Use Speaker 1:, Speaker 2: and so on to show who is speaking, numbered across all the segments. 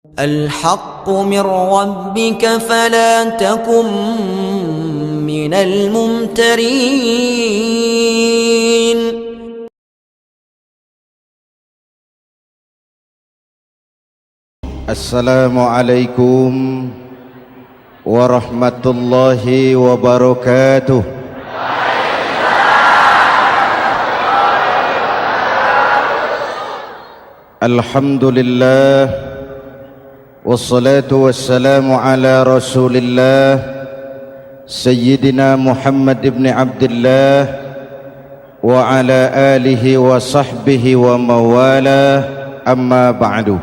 Speaker 1: الحق من ربك فلا تكن من الممترين.
Speaker 2: Assalamualaikum warahmatullahi wabarakatuh. Alhamdulillah wassalatu wassalamu ala Rasulillah Sayyidina Muhammad ibn Abdullah wa ala alihi wa sahbihi wa mawala, amma ba'du.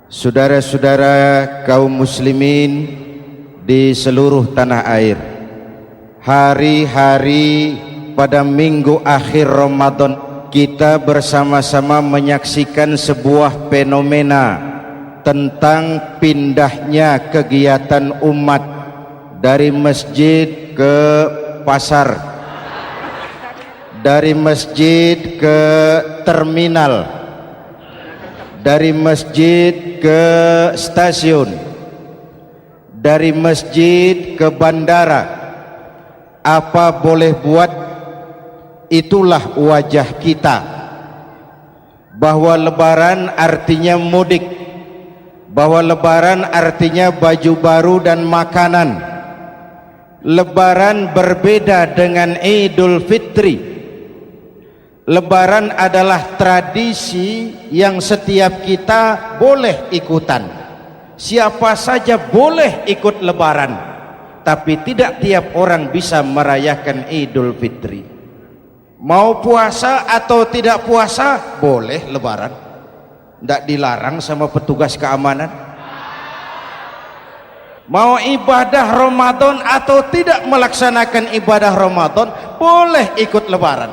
Speaker 2: Saudara-saudara kaum muslimin di seluruh tanah air, hari-hari pada minggu akhir Ramadan kita bersama-sama menyaksikan sebuah fenomena tentang pindahnya kegiatan umat dari masjid ke pasar, dari masjid ke terminal, dari masjid ke stasiun, dari masjid ke bandara. Apa boleh buat, itulah wajah kita. Bahwa lebaran artinya mudik, bahwa lebaran artinya baju baru dan makanan. Lebaran berbeda dengan Idul Fitri. Lebaran adalah tradisi yang setiap kita boleh ikutan. Siapa saja boleh ikut lebaran, tapi tidak tiap orang bisa merayakan Idul Fitri. Mau puasa atau tidak puasa boleh lebaran, tidak dilarang sama petugas keamanan. Mau ibadah Ramadan atau tidak melaksanakan ibadah Ramadan boleh ikut lebaran,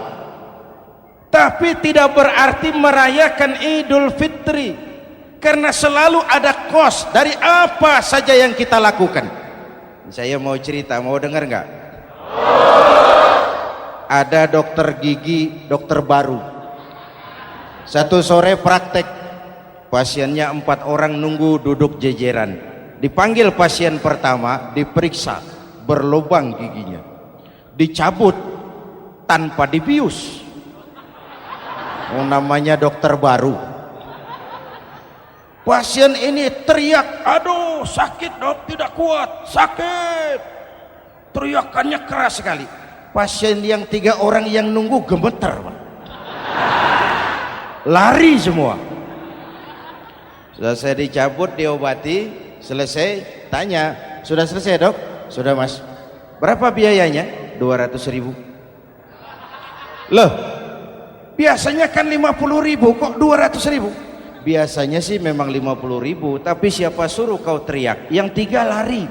Speaker 2: tapi tidak berarti merayakan Idul Fitri, karena selalu ada kos dari apa saja yang kita lakukan. Saya mau cerita, mau dengar nggak? Ada dokter gigi, dokter baru. Satu sore praktek, pasiennya 4 orang nunggu duduk jejeran. Dipanggil pasien pertama, diperiksa, berlubang giginya, dicabut tanpa dibius. Oh, namanya dokter baru. Pasien ini teriak, aduh sakit dok, tidak kuat, sakit. Teriakannya keras sekali. Pasien yang 3 orang yang nunggu gemeter, lari semua. Sudah saya dicabut, diobati, selesai, tanya, sudah selesai dok? Sudah mas. Berapa biayanya? 200.000. Loh, biasanya kan 50.000, kok 200.000? Biasanya sih memang 50.000, tapi siapa suruh kau teriak? Yang 3 lari.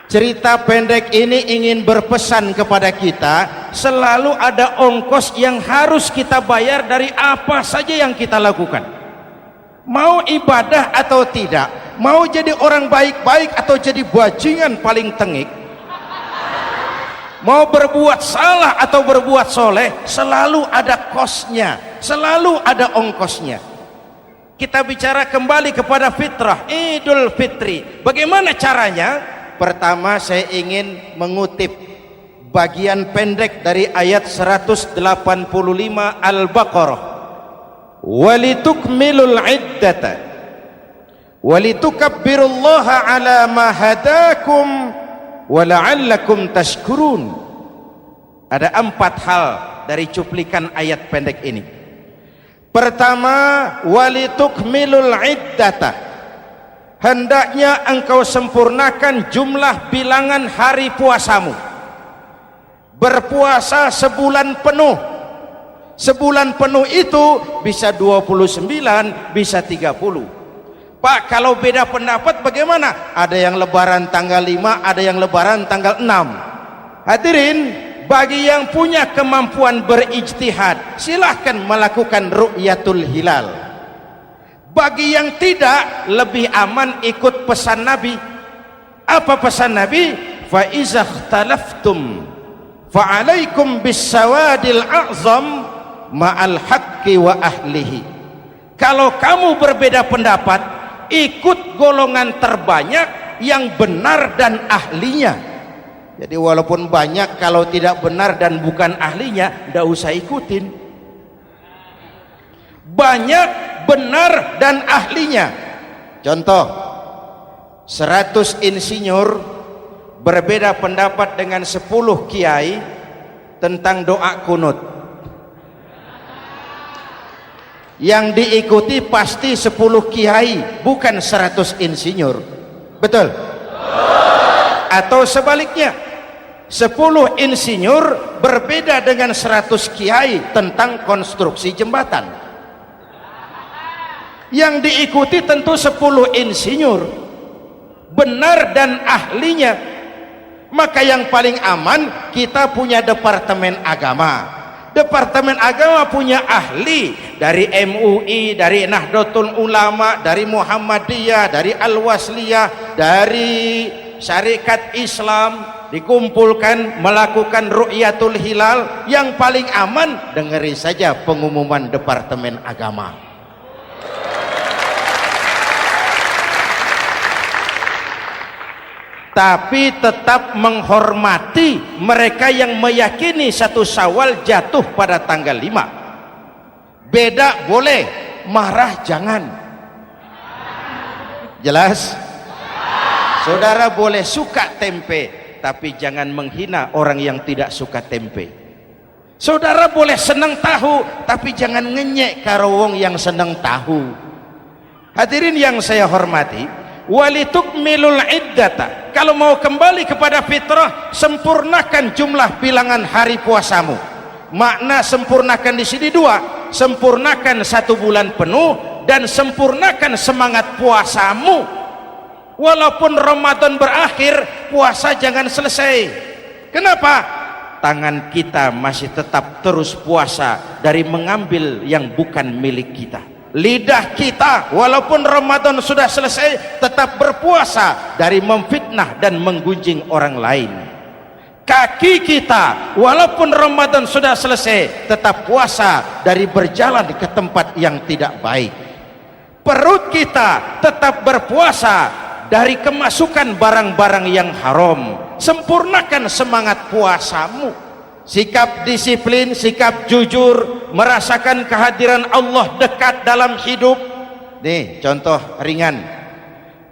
Speaker 2: Cerita pendek ini ingin berpesan kepada kita, selalu ada ongkos yang harus kita bayar dari apa saja yang kita lakukan. Mau ibadah atau tidak, mau jadi orang baik-baik atau jadi bajingan paling tengik, mau berbuat salah atau berbuat soleh, selalu ada kosnya, selalu ada ongkosnya. Kita bicara kembali kepada fitrah, Idul Fitri. Bagaimana caranya? Pertama, saya ingin mengutip bagian pendek dari ayat 185 Al-Baqarah. Walitukmilul iddata walitukabbirullaha ala ma hadakum wala'allakum tashkurun. Ada 4 hal dari cuplikan ayat pendek ini. Pertama, walitukmilul iddata, hendaknya engkau sempurnakan jumlah bilangan hari puasamu. Berpuasa sebulan penuh. Sebulan penuh itu bisa 29, bisa 30. Pak, kalau beda pendapat bagaimana? Ada yang lebaran tanggal 5, ada yang lebaran tanggal 6. Hadirin, bagi yang punya kemampuan berijtihad, silahkan melakukan ru'yatul hilal. Bagi yang tidak, lebih aman ikut pesan Nabi. Apa pesan Nabi? fa iza ikhtalaftum fa alaikum bisawadil a'zam ma'al haqqi wa ahlihi. Kalau kamu berbeda pendapat, ikut golongan terbanyak yang benar dan ahlinya. Jadi walaupun banyak, kalau tidak benar dan bukan ahlinya, tidak usah ikutin. Banyak benar dan ahlinya. Contoh, 100 insinyur berbeda pendapat dengan 10 kiai tentang doa kunut. Yang diikuti pasti 10 kiai, bukan 100 insinyur. Betul? Atau sebaliknya, 10 insinyur berbeda dengan 100 kiai tentang konstruksi jembatan. Yang diikuti tentu 10 insinyur, benar dan ahlinya. Maka yang paling aman, kita punya departemen agama. Departemen agama punya ahli dari MUI, dari Nahdlatul Ulama, dari Muhammadiyah, dari Al-Wasliyah, dari Syarikat Islam, dikumpulkan melakukan ru'yatul hilal. Yang paling aman, dengeri saja pengumuman Departemen Agama. Tapi tetap menghormati mereka yang meyakini 1 Syawal jatuh pada tanggal 5. Beda boleh, marah jangan. Jelas? Saudara boleh suka tempe, tapi jangan menghina orang yang tidak suka tempe. Saudara boleh senang tahu, tapi jangan ngenyek karo wong yang senang tahu. Hadirin yang saya hormati, walitukmilul iddata. Kalau mau kembali kepada fitrah, sempurnakan jumlah bilangan hari puasamu. Makna sempurnakan di sini 2, sempurnakan 1 bulan penuh dan sempurnakan semangat puasamu. Walaupun Ramadan berakhir, puasa jangan selesai. Kenapa? Tangan kita masih tetap terus puasa dari mengambil yang bukan milik kita. Lidah kita walaupun Ramadan sudah selesai tetap berpuasa dari memfitnah dan menggunjing orang lain. Kaki kita walaupun Ramadan sudah selesai tetap puasa dari berjalan ke tempat yang tidak baik. Perut kita tetap berpuasa dari kemasukan barang-barang yang haram. Sempurnakan semangat puasamu. Sikap disiplin, sikap jujur, merasakan kehadiran Allah dekat dalam hidup. Nih contoh ringan.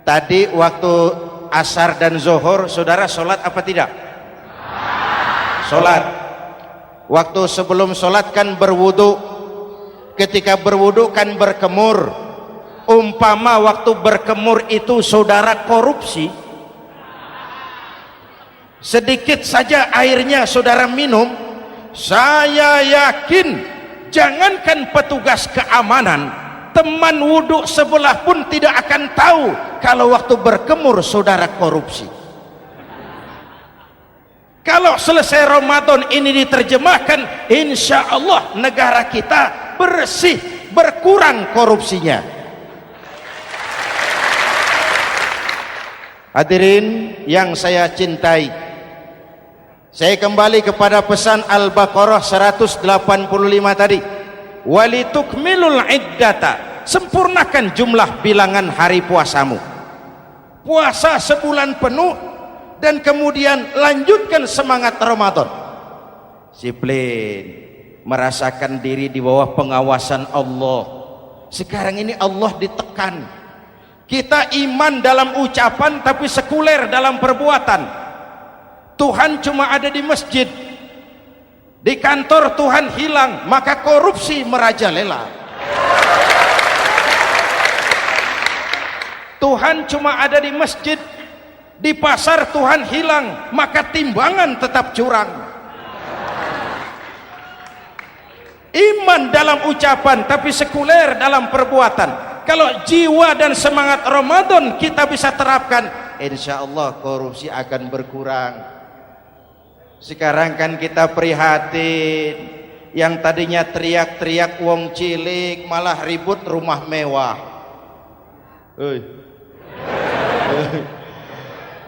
Speaker 2: Tadi waktu asar dan zuhur, saudara sholat apa tidak? Sholat. Waktu sebelum sholat kan berwudu. Ketika berwudu kan berkemur. Umpama waktu berkemur itu saudara korupsi, sedikit saja airnya saudara minum, saya yakin jangankan petugas keamanan, teman wudhu sebelah pun tidak akan tahu kalau waktu berkemur saudara korupsi. Kalau selesai Ramadan ini diterjemahkan, insya Allah negara kita bersih, berkurang korupsinya. Hadirin yang saya cintai, saya kembali kepada pesan Al-Baqarah 185 tadi. Walitukmilul iddata, sempurnakan jumlah bilangan hari puasamu. Puasa sebulan penuh dan kemudian lanjutkan semangat Ramadan. Disiplin, merasakan diri di bawah pengawasan Allah. Sekarang ini Allah ditekan. Kita iman dalam ucapan tapi sekuler dalam perbuatan. Tuhan cuma ada di masjid, di kantor Tuhan hilang, maka korupsi merajalela. Tuhan cuma ada di masjid, di pasar Tuhan hilang, maka timbangan tetap curang. Iman dalam ucapan tapi sekuler dalam perbuatan. Kalau jiwa dan semangat Ramadan kita bisa terapkan, insya Allah korupsi akan berkurang. Sekarang kan kita prihatin, yang tadinya teriak-teriak wong cilik malah ribut rumah mewah.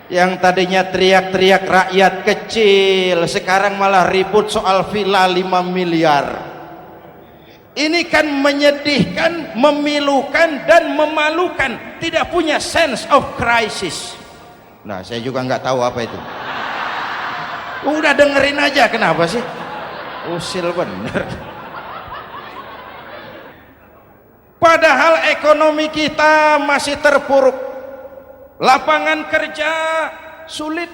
Speaker 2: Yang tadinya teriak-teriak rakyat kecil, sekarang malah ribut soal villa 5 miliar. Ini kan menyedihkan, memilukan dan memalukan. Tidak punya sense of crisis. Nah, saya juga nggak tahu apa itu. Udah dengerin aja, kenapa sih? Usil bener. Padahal ekonomi kita masih terpuruk. Lapangan kerja sulit.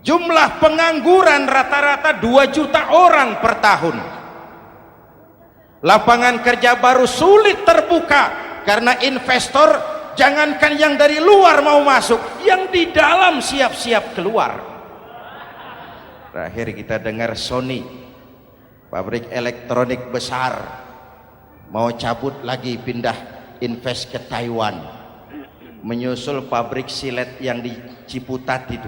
Speaker 2: Jumlah pengangguran rata-rata 2 juta orang per tahun. Lapangan kerja baru sulit terbuka karena investor, jangankan yang dari luar mau masuk, yang di dalam siap-siap keluar. Terakhir kita dengar Sony, pabrik elektronik besar, mau cabut lagi, pindah invest ke Taiwan, menyusul pabrik silet yang di Ciputat itu.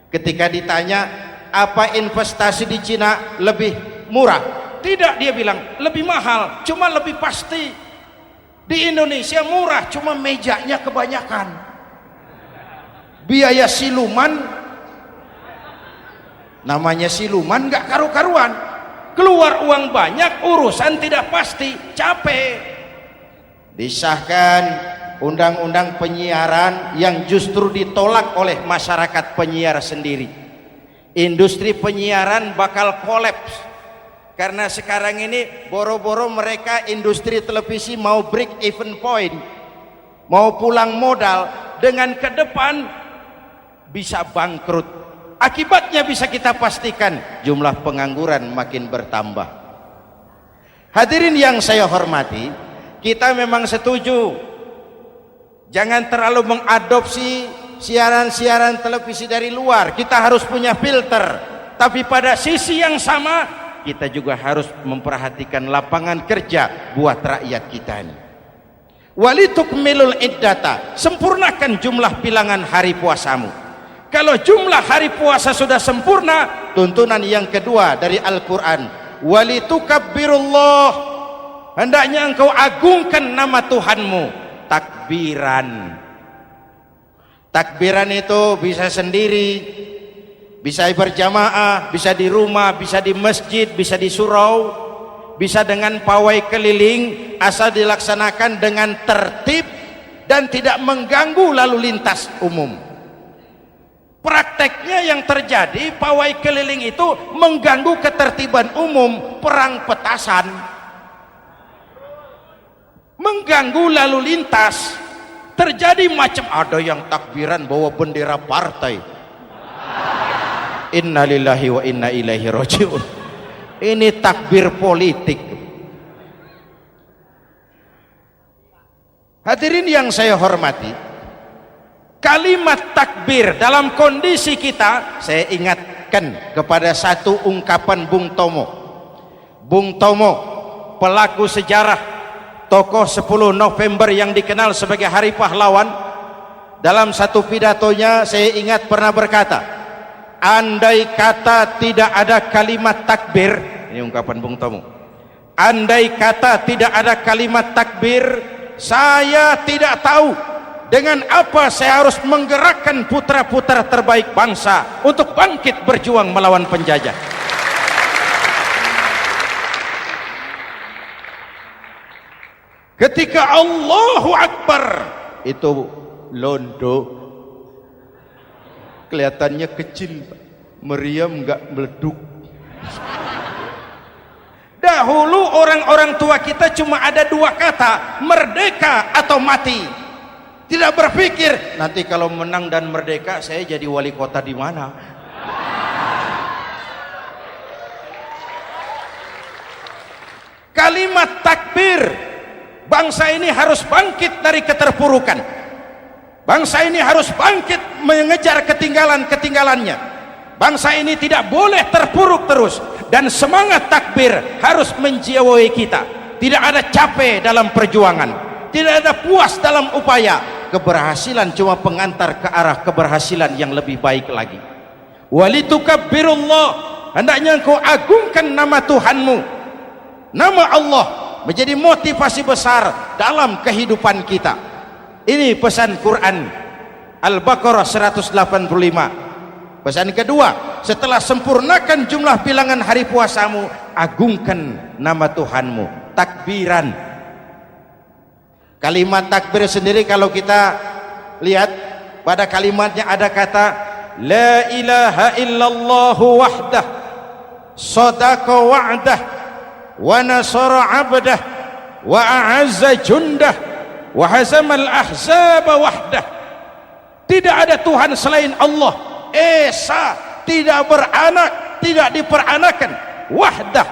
Speaker 2: Ketika ditanya apa investasi di Cina lebih murah, tidak, dia bilang lebih mahal, cuma lebih pasti. Di Indonesia murah, cuma mejanya kebanyakan, biaya siluman, namanya siluman gak karu-karuan, keluar uang banyak, urusan tidak pasti, capek. Disahkan undang-undang penyiaran yang justru ditolak oleh masyarakat penyiar sendiri. Industri penyiaran bakal kolaps karena sekarang ini boro-boro mereka industri televisi mau break even point, mau pulang modal, dengan ke depan bisa bangkrut. Akibatnya bisa kita pastikan, jumlah pengangguran makin bertambah. Hadirin yang saya hormati, kita memang setuju jangan terlalu mengadopsi siaran-siaran televisi dari luar. Kita harus punya filter. Tapi pada sisi yang sama, kita juga harus memperhatikan lapangan kerja buat rakyat kita ini. Walitukmilul iddata, sempurnakan jumlah bilangan hari puasamu. Kalau jumlah hari puasa sudah sempurna, tuntunan yang kedua dari Al-Quran, walitukabbirullah, hendaknya engkau agungkan nama Tuhanmu. Takbiran. Takbiran itu bisa sendiri, bisa berjamaah, bisa di rumah, bisa di masjid, bisa di surau, bisa dengan pawai keliling, asal dilaksanakan dengan tertib dan tidak mengganggu lalu lintas umum. Prakteknya yang terjadi, pawai keliling itu mengganggu ketertiban umum, perang petasan, mengganggu lalu lintas. Terjadi macam, ada yang takbiran bawa bendera partai. Innalillahi wa inna ilaihi rajiun. Ini takbir politik. Hadirin yang saya hormati, kalimat takbir dalam kondisi kita, saya ingatkan kepada satu ungkapan Bung Tomo. Bung Tomo, pelaku sejarah, tokoh 10 November yang dikenal sebagai Hari Pahlawan, dalam satu pidatonya saya ingat pernah berkata, andai kata tidak ada kalimat takbir, ini ungkapan Bung Tomo, andai kata tidak ada kalimat takbir, saya tidak tahu dengan apa saya harus menggerakkan putra-putra terbaik bangsa untuk bangkit berjuang melawan penjajah. Ketika Allahu Akbar, itu londo kelihatannya kecil, meriam nggak meleduk. Dahulu orang-orang tua kita cuma ada 2 kata, merdeka atau mati. Tidak berpikir nanti kalau menang dan merdeka saya jadi wali kota di mana. Kalimat takbir, bangsa ini harus bangkit dari keterpurukan. Bangsa ini harus bangkit mengejar ketinggalan-ketinggalannya. Bangsa ini tidak boleh terpuruk terus. Dan semangat takbir harus menjiwai kita. Tidak ada capek dalam perjuangan, tidak ada puas dalam upaya. Keberhasilan cuma pengantar ke arah keberhasilan yang lebih baik lagi. Walitukabbirullah, hendaknya engkau agungkan nama Tuhanmu. Nama Allah menjadi motivasi besar dalam kehidupan kita. Ini pesan Quran Al-Baqarah 185. Pesan kedua, setelah sempurnakan jumlah bilangan hari puasamu, agungkan nama Tuhanmu. Takbiran. Kalimat takbir sendiri kalau kita lihat pada kalimatnya ada kata la ilaha illallah wahdah sadaqa wa'dah wa nasara 'abdah wa a'azza jundah wa hazamal ahzaba wahdah. Tidak ada Tuhan selain Allah, esa, tidak beranak, tidak diperanakan, wahdah,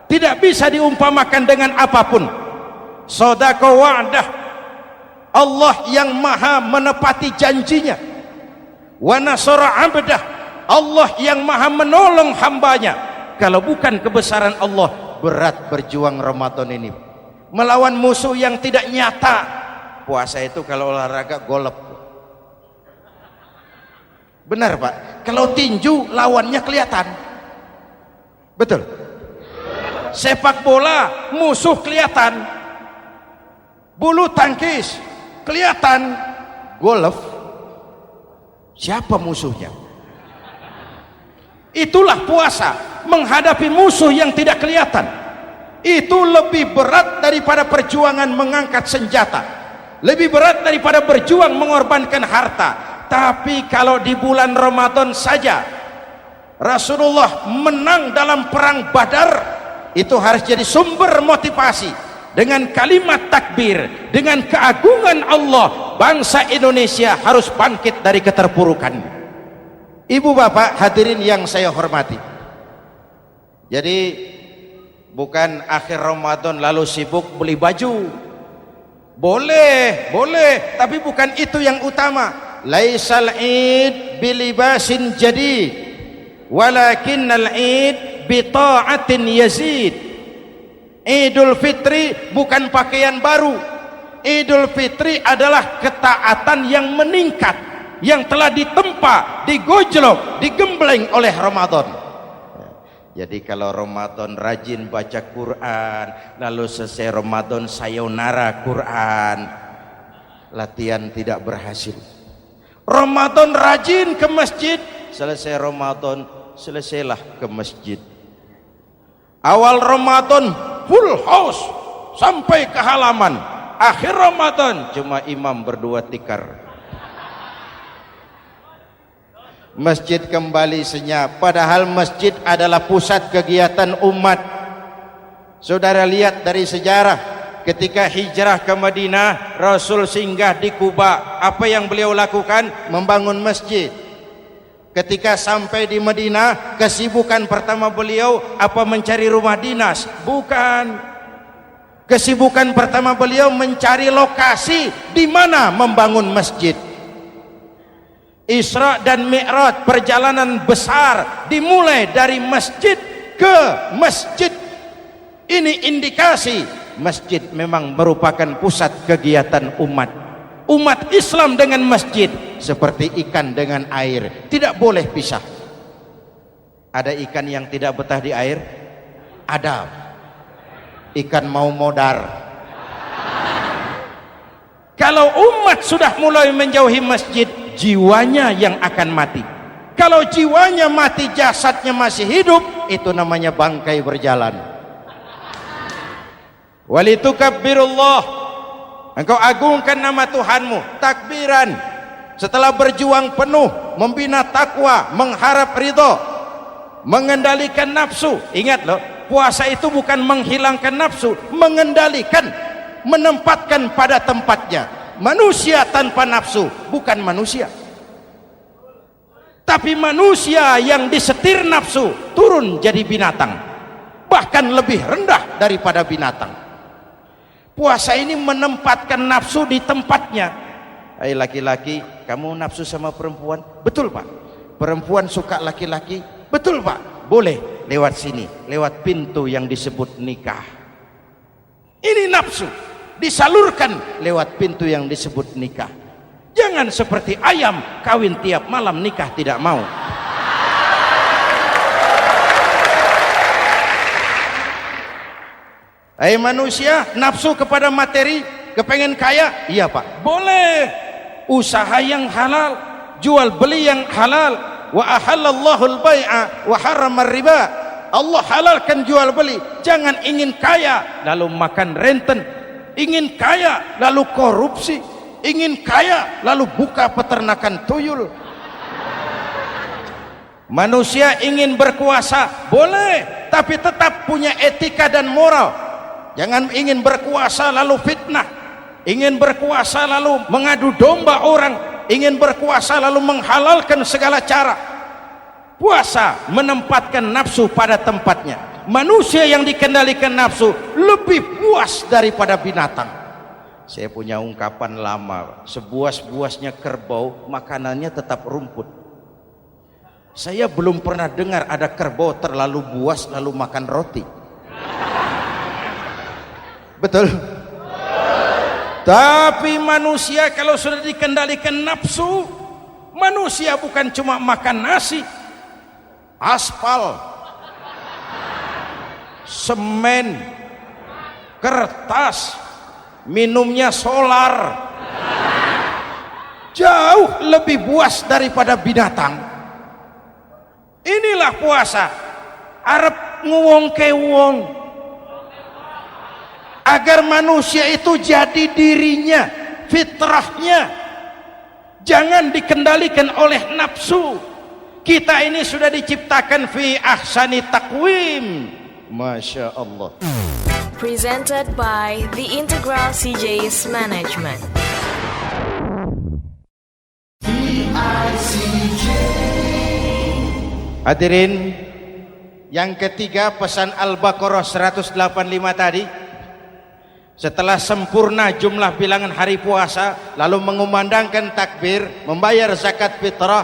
Speaker 2: tidak bisa diumpamakan dengan apapun. Sadaqa wa'dah, Allah yang maha menepati janjinya. Wa nasara 'abdah, Allah yang maha menolong hambanya. Kalau bukan kebesaran Allah, berat berjuang Ramadan ini melawan musuh yang tidak nyata. Puasa itu kalau olahraga golep. Benar Pak, kalau tinju lawannya kelihatan. Betul. Sepak bola musuh kelihatan, bulu tangkis kelihatan, golf siapa musuhnya? Itulah puasa, menghadapi musuh yang tidak kelihatan. Itu lebih berat daripada perjuangan mengangkat senjata, lebih berat daripada berjuang mengorbankan harta. Tapi kalau di bulan Ramadan saja Rasulullah menang dalam perang Badar, itu harus jadi sumber motivasi. Dengan kalimat takbir, dengan keagungan Allah, bangsa Indonesia harus bangkit dari keterpurukan. Ibu bapak hadirin yang saya hormati, jadi bukan akhir Ramadan lalu sibuk beli baju. Boleh, tapi bukan itu yang utama. Laisal id bilibasin jadid walakinnal id bita'atin yazid. Idul Fitri bukan pakaian baru. Idul Fitri adalah ketaatan yang meningkat, yang telah ditempa, digojlok, digembleng oleh Ramadan. Jadi kalau Ramadan rajin baca Quran, lalu selesai Ramadan sayonara Quran, latihan tidak berhasil. Ramadan rajin ke masjid, selesai Ramadan selesailah ke masjid. Awal Ramadan full house sampai ke halaman, akhir Ramadan cuma imam berdua tikar. Masjid kembali senyap, padahal masjid adalah pusat kegiatan umat. Saudara lihat dari sejarah, ketika hijrah ke Madinah, Rasul singgah di Kuba. Apa yang beliau lakukan? Membangun masjid. Ketika sampai di Madinah, kesibukan pertama beliau apa? Mencari rumah dinas? Bukan. Kesibukan pertama beliau mencari lokasi di mana membangun masjid. Isra dan Mi'raj, perjalanan besar dimulai dari masjid ke masjid. Ini indikasi masjid memang merupakan pusat kegiatan umat. Umat Islam dengan masjid seperti ikan dengan air, tidak boleh pisah. Ada ikan yang tidak betah di air? Ada. Ikan mau modar. Kalau umat sudah mulai menjauhi masjid, jiwanya yang akan mati. Kalau jiwanya mati, jasadnya masih hidup, itu namanya bangkai berjalan. Walitukabbirullah, engkau agungkan nama Tuhanmu. Takbiran, setelah berjuang penuh membina takwa, mengharap ridho, mengendalikan nafsu. Ingat loh, puasa itu bukan menghilangkan nafsu, mengendalikan, menempatkan pada tempatnya. Manusia tanpa nafsu bukan manusia, tapi manusia yang disetir nafsu turun jadi binatang, bahkan lebih rendah daripada binatang. Puasa ini menempatkan nafsu di tempatnya. Hai laki-laki, kamu nafsu sama perempuan? Betul Pak. Perempuan suka laki-laki? Betul Pak. Boleh lewat sini, lewat pintu yang disebut nikah. Ini nafsu disalurkan lewat pintu yang disebut nikah. Jangan seperti ayam kawin tiap malam, nikah tidak mau. Hai manusia, nafsu kepada materi, kepengen kaya? Iya Pak. Boleh. usaha yang halal, jual beli yang halal. Wa ahallallahu al-bai'a wa harrama riba. Allah halalkan jual beli. Jangan ingin kaya lalu makan renten, ingin kaya lalu korupsi, ingin kaya lalu buka peternakan tuyul. Manusia ingin berkuasa boleh, tapi tetap punya etika dan moral. Jangan ingin berkuasa lalu fitnah, ingin berkuasa lalu mengadu domba orang, ingin berkuasa lalu menghalalkan segala cara. Puasa menempatkan nafsu pada tempatnya. Manusia yang dikendalikan nafsu lebih puas daripada binatang. Saya punya ungkapan lama, sebuas-buasnya kerbau makanannya tetap rumput. Saya belum pernah dengar ada kerbau terlalu buas lalu makan roti. Betul? Tapi manusia kalau sudah dikendalikan nafsu, manusia bukan cuma makan nasi, aspal, semen, kertas, minumnya solar, jauh lebih buas daripada binatang. Inilah puasa, arep nguwongke wong, agar manusia itu jadi dirinya, fitrahnya, jangan dikendalikan oleh nafsu. Kita ini sudah diciptakan fi ahsani taqwim. Masya Allah.
Speaker 3: Presented by the Integral CJ's Management.
Speaker 2: Hadirin, yang ketiga pesan Al-Baqarah 185 tadi, setelah sempurna jumlah bilangan hari puasa, lalu mengumandangkan takbir, membayar zakat fitrah.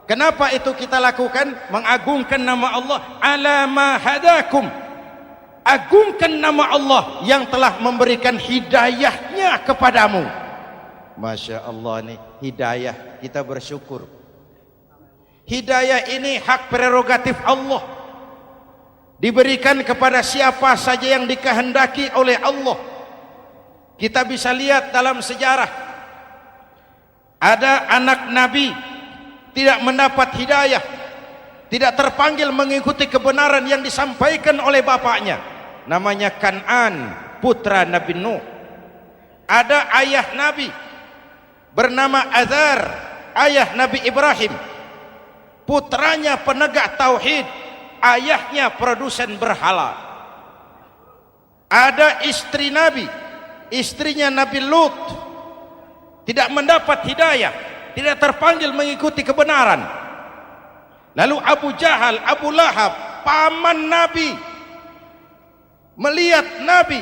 Speaker 2: Kenapa itu kita lakukan? Mengagungkan nama Allah, ala ma hadakum. Agungkan nama Allah yang telah memberikan hidayahnya kepadamu. Masya Allah nih, hidayah, kita bersyukur. Hidayah ini hak prerogatif Allah, diberikan kepada siapa saja yang dikehendaki oleh Allah. Kita bisa lihat dalam sejarah, ada anak Nabi tidak mendapat hidayah, tidak terpanggil mengikuti kebenaran yang disampaikan oleh bapaknya, namanya Kan'an, putra Nabi Nuh. Ada ayah Nabi bernama Azar, ayah Nabi Ibrahim, putranya penegak tauhid, ayahnya produsen berhala. Ada istri Nabi, istrinya Nabi Lut, tidak mendapat hidayah, tidak terpanggil mengikuti kebenaran. Lalu Abu Jahal, Abu Lahab, paman Nabi, melihat Nabi,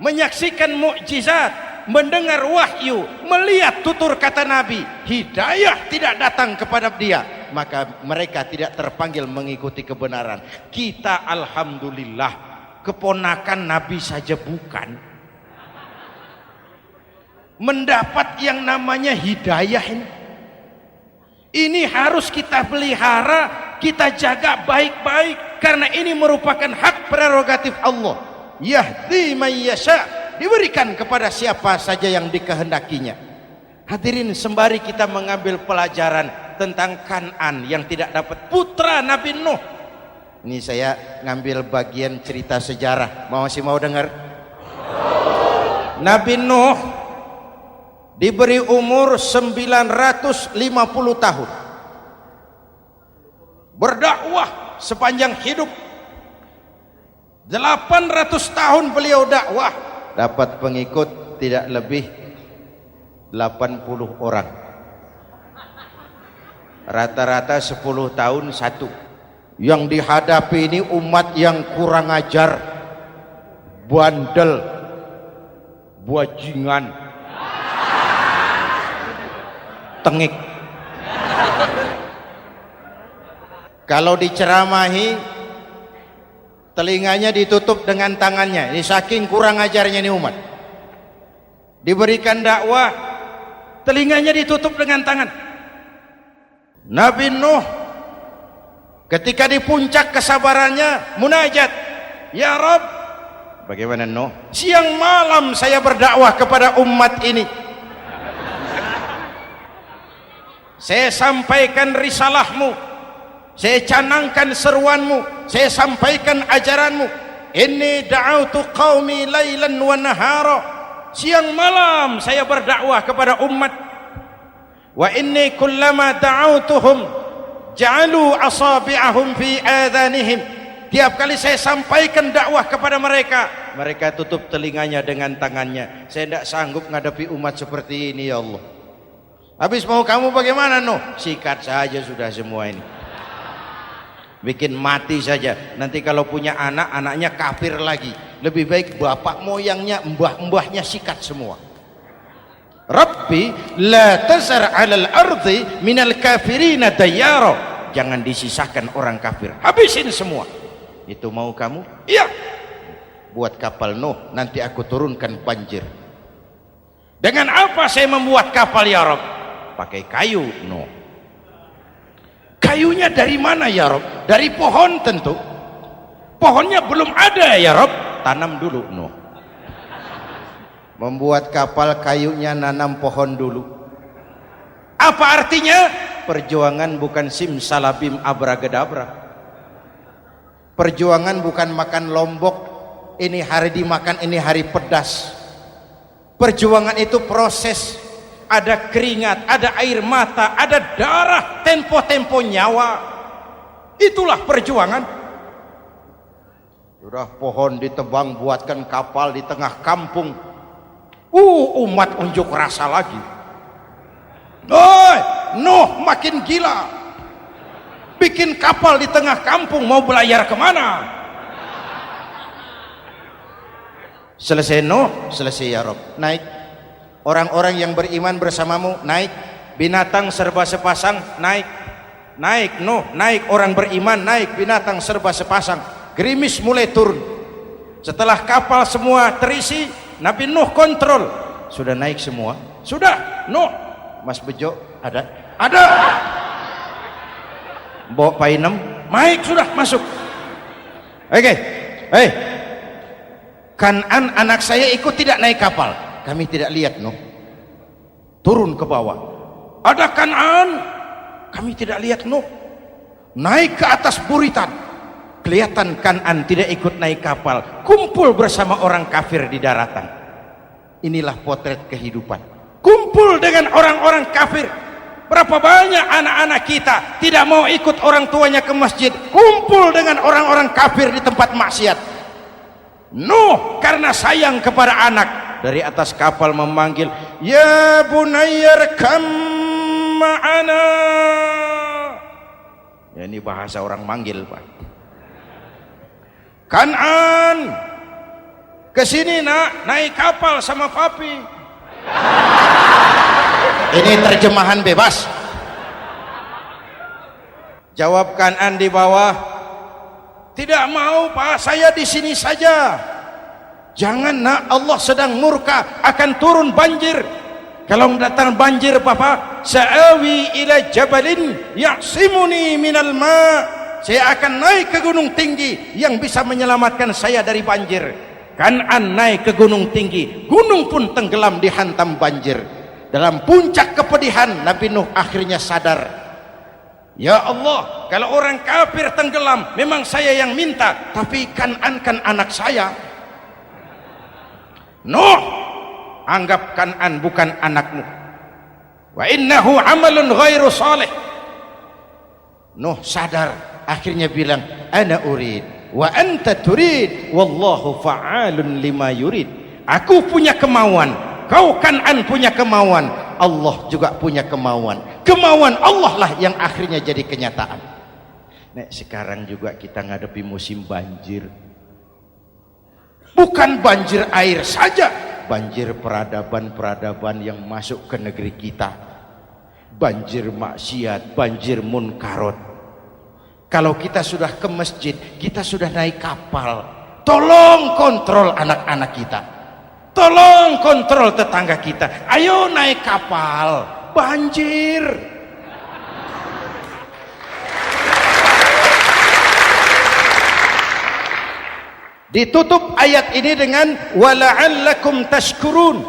Speaker 2: menyaksikan mukjizat, mendengar wahyu, melihat tutur kata Nabi, hidayah tidak datang kepada dia, maka mereka tidak terpanggil mengikuti kebenaran. Kita alhamdulillah keponakan Nabi saja bukan, mendapat yang namanya hidayah ini. Ini harus kita pelihara, kita jaga baik-baik, karena ini merupakan hak prerogatif Allah. Yahdi man yasha, diberikan kepada siapa saja yang dikehendakinya. Hadirin, sembari kita mengambil pelajaran tentang Kan'an yang tidak dapat, putra Nabi Nuh. Ini saya ngambil bagian cerita sejarah. Masih mau dengar? Nabi Nuh diberi umur 950 tahun, berdakwah sepanjang hidup. 800 tahun beliau dakwah, dapat pengikut tidak lebih 80 orang, rata-rata 10 tahun satu. Yang dihadapi ini umat yang kurang ajar, bandel, bajingan, tengik. Kalau diceramahi, telinganya ditutup dengan tangannya. Ini saking kurang ajarnya ini umat. Diberikan dakwah, telinganya ditutup dengan tangan. Nabi Nuh ketika di puncak kesabarannya munajat, ya Rabb, bagaimana Nuh? Siang malam saya berdakwah kepada umat ini, saya sampaikan risalahmu, saya canangkan seruanmu, saya sampaikan ajaranmu. Inni da'autu qaumi lailan wa nahara, siang malam saya berdakwah kepada umat. Wa inni kullama da'autuhum ja'alu asabi'ahum fi adhanihim, tiap kali saya sampaikan dakwah kepada mereka, mereka tutup telinganya dengan tangannya. Saya tidak sanggup menghadapi umat seperti ini ya Allah. Habis mau kamu bagaimana? Sikat saja sudah semua ini, bikin mati saja. Nanti kalau punya anak, anaknya kafir lagi. Lebih baik bapak moyangnya, mbah-mbahnya sikat semua. Rabbi la tazar 'alal ardi minal kafirina dayyara, jangan disisakan orang kafir, habisin semua. Itu mau kamu? Iya. Buat kapal Nuh, nanti aku turunkan banjir. Dengan apa saya membuat kapal ya Rabb? Pakai kayu Nuh. Kayunya dari mana ya Rabb? Dari pohon tentu. Pohonnya belum ada ya Rabb, tanam dulu Nuh. Membuat kapal kayunya nanam pohon dulu. Apa artinya? Perjuangan bukan simsalabim abragedabra. Perjuangan bukan makan lombok, ini hari dimakan, ini hari pedas. Perjuangan itu proses, ada keringat, ada air mata, ada darah, tempo-tempo nyawa. Itulah perjuangan. Sudah pohon ditebang, buatkan kapal di tengah kampung. Umat unjuk rasa lagi. Nuh makin gila. Bikin kapal di tengah kampung, mau belayar kemana? Selesai Nuh, selesai ya Rabb. Naik. Orang-orang yang beriman bersamamu, naik. Binatang serba sepasang, naik. Naik Nuh, naik. Orang beriman, naik. Binatang serba sepasang. Gerimis mulai turun. Setelah kapal semua terisi, Nabi Nuh kontrol. Sudah naik semua? Sudah. Nuh, Mas Bejo ada? Ada. Mbok Painem, naik sudah, masuk. Oke. Kan'an anak saya ikut tidak naik kapal. Kami tidak lihat Nuh. Turun ke bawah. Ada Kan'an. Kami tidak lihat Nuh. Naik ke atas buritan. Kelihatan Kan'an tidak ikut naik kapal. Kumpul bersama orang kafir di daratan. Inilah potret kehidupan. Kumpul dengan orang-orang kafir. Berapa banyak anak-anak kita tidak mau ikut orang tuanya ke masjid, kumpul dengan orang-orang kafir di tempat maksiat. Nuh karena sayang kepada anak, dari atas kapal memanggil, ya bunayya rkam ma'ana. Ya, ini bahasa orang manggil Pak. Kan'an, kesini nak, naik kapal sama papi. Ini terjemahan bebas. Jawab Kan'an di bawah, tidak mau Pak, saya di sini saja. Jangan nak, Allah sedang murka, akan turun banjir. Kalau datang banjir Bapak, sa'awi ila jabalin ya'simuni minal ma', saya akan naik ke gunung tinggi yang bisa menyelamatkan saya dari banjir. Kan'an naik ke gunung tinggi, gunung pun tenggelam dihantam banjir. Dalam puncak kepedihan, Nabi Nuh akhirnya sadar, ya Allah, kalau orang kafir tenggelam memang saya yang minta, tapi Kan'an kan anak saya. Nuh, anggap Kan'an bukan anakmu. Wa innahu amalun ghairu salih. Nuh sadar, akhirnya bilang, ana urid wa anta turid wallahu fa'alun lima yurid. Aku punya kemauan, kau Kan'an punya kemauan, Allah juga punya kemauan. Kemauan Allah lah yang akhirnya jadi kenyataan. Nek sekarang juga kita ngadepi musim banjir. Bukan banjir air saja, banjir peradaban-peradaban yang masuk ke negeri kita. Banjir maksiat, banjir munkarot. Kalau kita sudah ke masjid, kita sudah naik kapal, tolong kontrol anak-anak kita. Tolong kontrol tetangga kita. Ayo naik kapal, banjir. Ditutup ayat ini dengan wala'allakum tashkurun.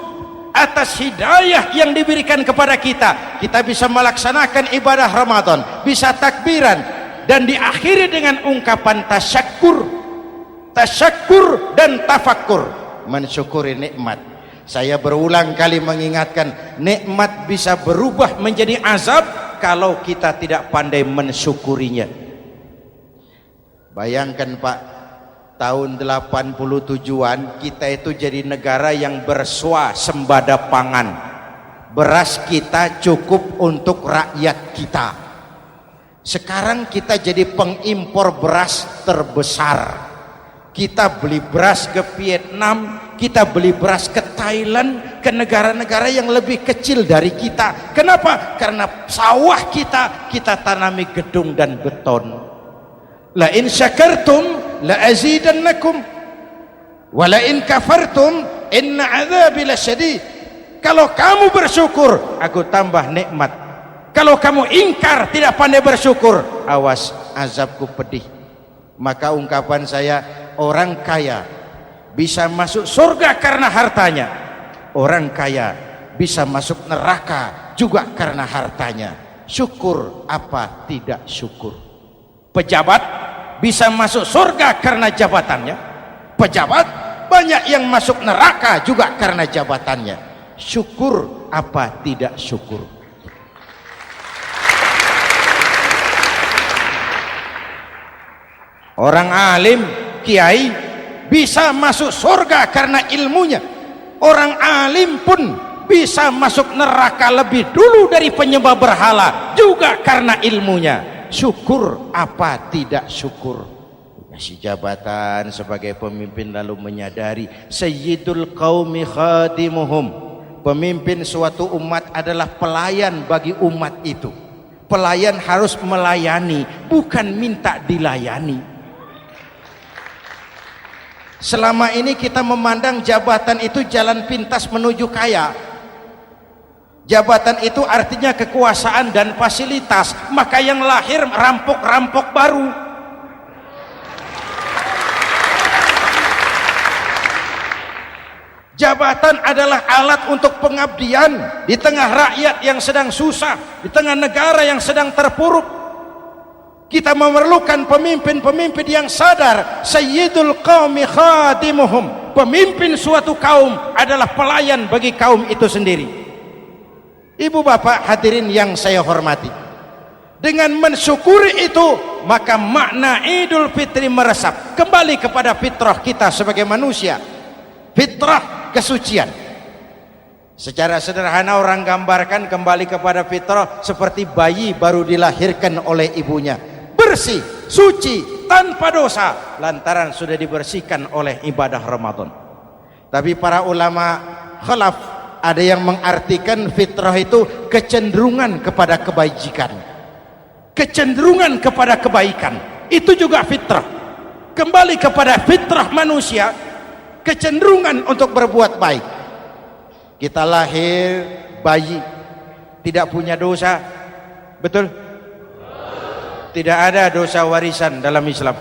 Speaker 2: atas hidayah yang diberikan kepada kita. Kita bisa melaksanakan ibadah Ramadan, bisa takbiran, dan diakhiri dengan ungkapan tasyakkur dan tafakkur, mensyukuri nikmat. Saya berulang kali mengingatkan, nikmat bisa berubah menjadi azab kalau kita tidak pandai mensyukurinya. Bayangkan Pak, tahun 87-an kita itu jadi negara yang berswasembada pangan. Beras kita cukup untuk rakyat kita. Sekarang kita jadi pengimpor beras terbesar. Kita beli beras ke Vietnam, kita beli beras ke Thailand, ke negara-negara yang lebih kecil dari kita. Kenapa? Karena sawah kita tanami gedung dan beton. La in syakartum la azidannakum wa la in kafartum inna adzabi lasyadid. Kalau kamu bersyukur, aku tambah nikmat. Kalau kamu ingkar, tidak pandai bersyukur, awas, azabku pedih. Maka ungkapan saya, orang kaya bisa masuk surga karena hartanya, orang kaya bisa masuk neraka juga karena hartanya. Syukur apa tidak syukur? Pejabat bisa masuk surga karena jabatannya, pejabat banyak yang masuk neraka juga karena jabatannya. Syukur apa tidak syukur? Orang alim, kiai bisa masuk surga karena ilmunya. Orang alim pun bisa masuk neraka lebih dulu dari penyembah berhala juga karena ilmunya. Syukur apa tidak syukur? Kasih jabatan sebagai pemimpin lalu menyadari sayyidul qaumi khadimuhum. Pemimpin suatu umat adalah pelayan bagi umat itu. Pelayan harus melayani, bukan minta dilayani. Selama ini kita memandang jabatan itu jalan pintas menuju kaya. Jabatan itu artinya kekuasaan dan fasilitas, maka yang lahir rampok-rampok baru. Jabatan adalah alat untuk pengabdian di tengah rakyat yang sedang susah, di tengah negara yang sedang terpuruk. Kita memerlukan pemimpin-pemimpin yang sadar sayyidul qaumi khadimuhum. Pemimpin suatu kaum adalah pelayan bagi kaum itu sendiri. Ibu bapak hadirin yang saya hormati, dengan mensyukuri itu maka makna Idul Fitri meresap kembali kepada fitrah kita sebagai manusia, fitrah kesucian. Secara sederhana orang gambarkan kembali kepada fitrah seperti bayi baru dilahirkan oleh ibunya, bersih, suci, tanpa dosa, lantaran sudah dibersihkan oleh ibadah Ramadan. Tapi para ulama khalaf ada yang mengartikan fitrah itu kecenderungan kepada kebajikan, kecenderungan kepada kebaikan. Itu juga fitrah. Kembali kepada fitrah manusia, kecenderungan untuk berbuat baik. Kita lahir bayi tidak punya dosa, betul? Tidak ada dosa warisan dalam Islam.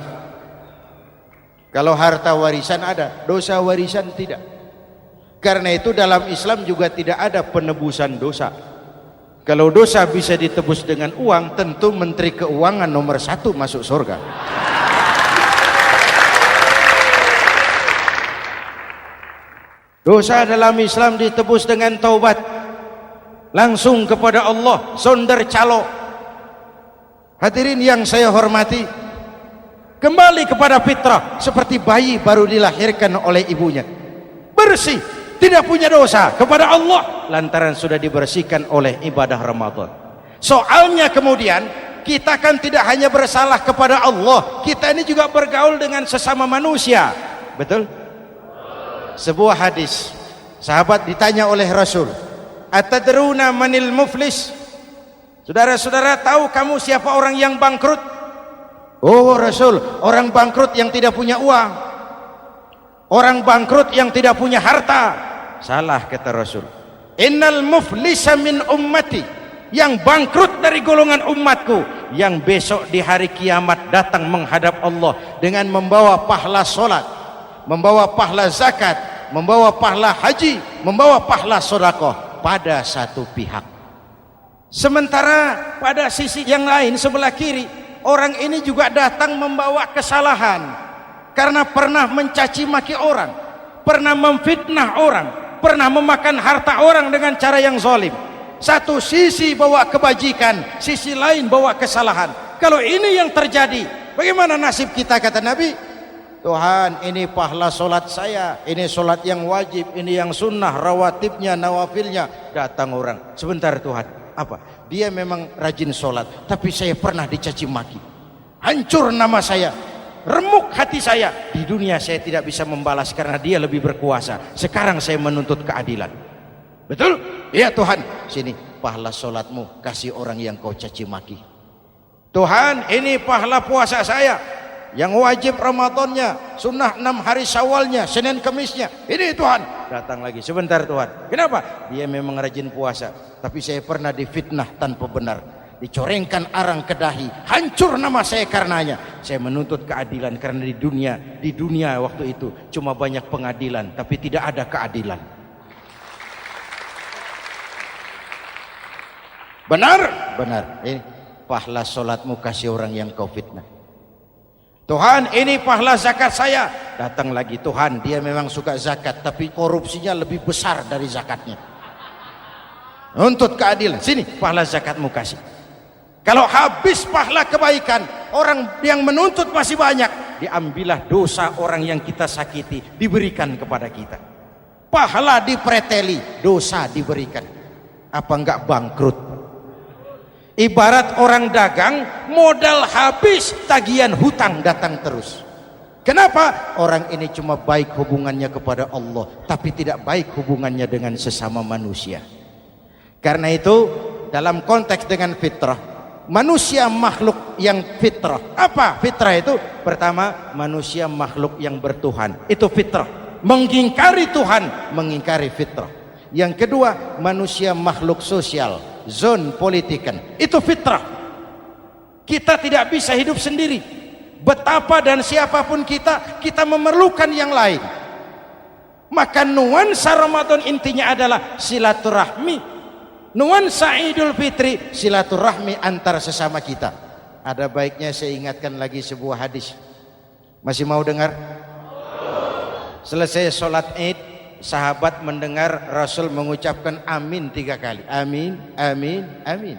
Speaker 2: Kalau harta warisan ada, dosa warisan tidak. Karena itu dalam Islam juga tidak ada penebusan dosa. Kalau dosa bisa ditebus dengan uang, tentu Menteri Keuangan nomor 1 masuk surga. Dosa dalam Islam ditebus dengan taubat, langsung kepada Allah, sonder calo. Hadirin yang saya hormati, kembali kepada fitrah seperti bayi baru dilahirkan oleh ibunya, bersih, tidak punya dosa kepada Allah lantaran sudah dibersihkan oleh ibadah Ramadan. Soalnya kemudian kita kan tidak hanya bersalah kepada Allah, kita ini juga bergaul dengan sesama manusia, betul? Sebuah hadis, sahabat ditanya oleh Rasul, atadruna manil muflis? Saudara-saudara, tahu kamu siapa orang yang bangkrut? Oh Rasul, orang bangkrut yang tidak punya uang, orang bangkrut yang tidak punya harta. Salah kata Rasul, innal muflisa min ummati, yang bangkrut dari golongan umatku, yang besok di hari kiamat datang menghadap Allah dengan membawa pahala solat, membawa pahala zakat, membawa pahala haji, membawa pahala sedekah pada satu pihak. Sementara pada sisi yang lain sebelah kiri, orang ini juga datang membawa kesalahan karena pernah mencaci maki orang, pernah memfitnah orang, pernah memakan harta orang dengan cara yang zalim. Satu sisi bawa kebajikan, sisi lain bawa kesalahan. Kalau ini yang terjadi, bagaimana nasib kita? Kata Nabi, Tuhan, ini pahala solat saya, ini solat yang wajib, ini yang sunnah, rawatibnya, nawafilnya. Datang orang, sebentar Tuhan, apa? Dia memang rajin solat, tapi saya pernah dicaci maki, hancur nama saya, remuk hati saya. Di dunia saya tidak bisa membalas karena dia lebih berkuasa. Sekarang saya menuntut keadilan. Betul? Iya Tuhan. Sini pahala solatmu, kasih orang yang kau caci maki. Tuhan, ini pahala puasa saya yang wajib Ramadannya, sunnah 6 hari Syawalnya, Senin Kemisnya. Ini Tuhan. Datang lagi, sebentar Tuhan. Kenapa? Dia memang rajin puasa, tapi saya pernah difitnah tanpa benar, dicorengkan arang ke dahi, hancur nama saya karenanya. Saya menuntut keadilan karena di dunia waktu itu cuma banyak pengadilan tapi tidak ada keadilan. Benar? Benar. Ini pahala solatmu, kasih orang yang kau fitnah. Tuhan, ini pahala zakat saya. Datang lagi, Tuhan, dia memang suka zakat tapi korupsinya lebih besar dari zakatnya. Nuntut keadilan. Sini pahala zakatmu kasih. Kalau habis pahala kebaikan, orang yang menuntut masih banyak, diambillah dosa orang yang kita sakiti, diberikan kepada kita. Pahala dipreteli, dosa diberikan. Apa enggak bangkrut? Ibarat orang dagang, modal habis, tagihan hutang datang terus. Kenapa? Orang ini cuma baik hubungannya kepada Allah, tapi tidak baik hubungannya dengan sesama manusia. Karena itu dalam konteks dengan fitrah, manusia makhluk yang fitrah. Apa fitrah itu? Pertama, manusia makhluk yang bertuhan, itu fitrah. Mengingkari Tuhan, mengingkari fitrah. Yang kedua, manusia makhluk sosial, zon politikan, itu fitrah. Kita tidak bisa hidup sendiri. Betapa dan siapapun kita memerlukan yang lain. Maka nuansa Ramadan intinya adalah silaturahmi. Nuansa Idul Fitri silaturahmi antar sesama kita. Ada baiknya saya ingatkan lagi sebuah hadis. Masih mau dengar? Selesai sholat Id, sahabat mendengar Rasul mengucapkan amin 3 kali. Amin, amin, amin.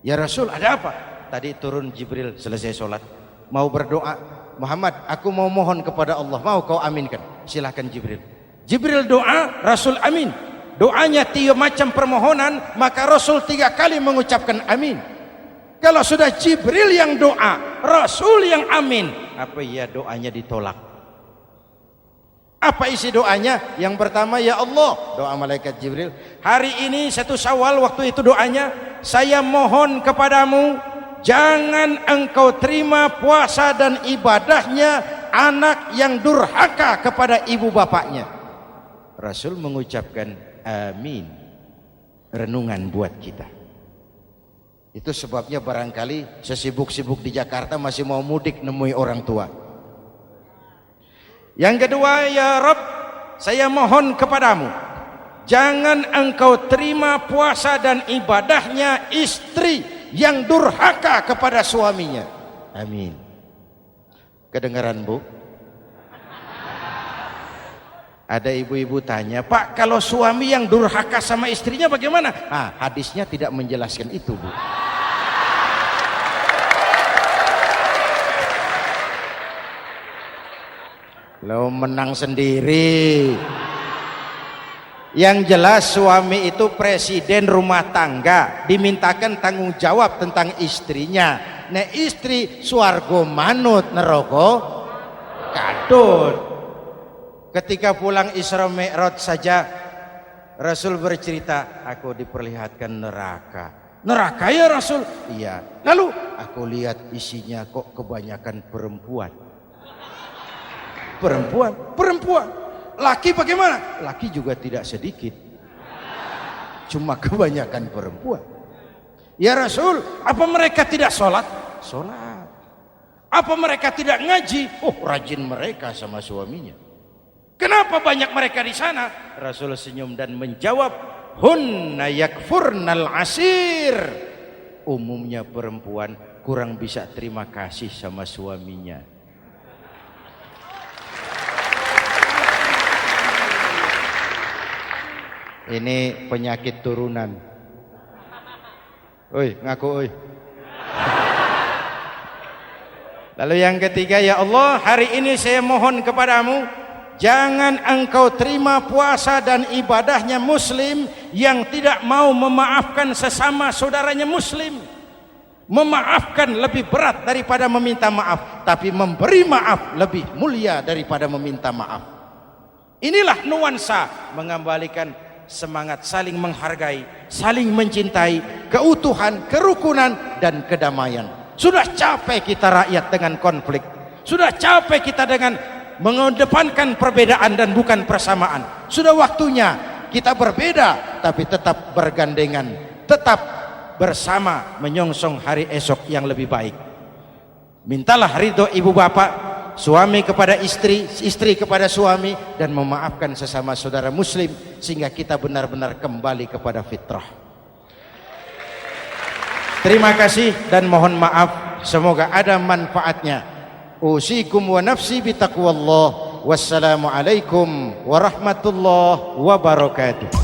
Speaker 2: Ya Rasul, ada apa? Tadi turun Jibril selesai sholat, mau berdoa. Muhammad, aku mau mohon kepada Allah, mau kau aminkan? Silahkan Jibril. Jibril doa, Rasul amin. Doanya 3 macam permohonan, maka Rasul 3 kali mengucapkan amin. Kalau sudah Jibril yang doa, Rasul yang amin, apa iya doanya ditolak? Apa isi doanya? Yang pertama, ya Allah, doa malaikat Jibril, hari ini 1 Syawal, waktu itu doanya, saya mohon kepadamu, jangan engkau terima puasa dan ibadahnya anak yang durhaka kepada ibu bapaknya. Rasul mengucapkan amin. Renungan buat kita. Itu sebabnya barangkali sesibuk-sibuk di Jakarta masih mau mudik nemui orang tua. Yang kedua, ya Rabb, saya mohon kepadamu, jangan engkau terima puasa dan ibadahnya istri yang durhaka kepada suaminya. Amin. Kedengaran Bu? Ada ibu-ibu tanya, Pak, kalau suami yang durhaka sama istrinya bagaimana? Hadisnya tidak menjelaskan itu, Bu. Lo menang sendiri. Yang jelas suami itu presiden rumah tangga, dimintakan tanggung jawab tentang istrinya. Nah istri swargo manut neraka kadut. Ketika pulang Isra Mi'raj saja Rasul bercerita, aku diperlihatkan neraka. Neraka ya Rasul? Iya. Lalu aku lihat isinya kok kebanyakan perempuan. Perempuan. Laki bagaimana? Laki juga tidak sedikit. Cuma kebanyakan perempuan. Ya Rasul, apa mereka tidak sholat? Sholat. Apa mereka tidak ngaji? Oh, rajin mereka sama suaminya. Kenapa banyak mereka di sana? Rasul senyum dan menjawab, hunna yakfurnal asir. Umumnya perempuan kurang bisa terima kasih sama suaminya. Ini penyakit turunan. Oi, ngaku oi. Lalu yang ketiga, ya Allah, hari ini saya mohon kepadamu, jangan engkau terima puasa dan ibadahnya muslim yang tidak mau memaafkan sesama saudaranya muslim. Memaafkan lebih berat daripada meminta maaf, tapi memberi maaf lebih mulia daripada meminta maaf. Inilah nuansa mengembalikan semangat saling menghargai, saling mencintai, keutuhan, kerukunan, dan kedamaian. Sudah capek kita rakyat dengan konflik. Sudah capek kita dengan mengedepankan perbedaan dan bukan persamaan. Sudah waktunya kita berbeda tapi tetap bergandengan, tetap bersama menyongsong hari esok yang lebih baik. Mintalah ridho ibu bapak, suami kepada istri, istri kepada suami, dan memaafkan sesama saudara muslim sehingga kita benar-benar kembali kepada fitrah. Terima kasih dan mohon maaf, semoga ada manfaatnya. Usikum wa nafsi bitaqwallah. Wassalamualaikum warahmatullahi wabarakatuh.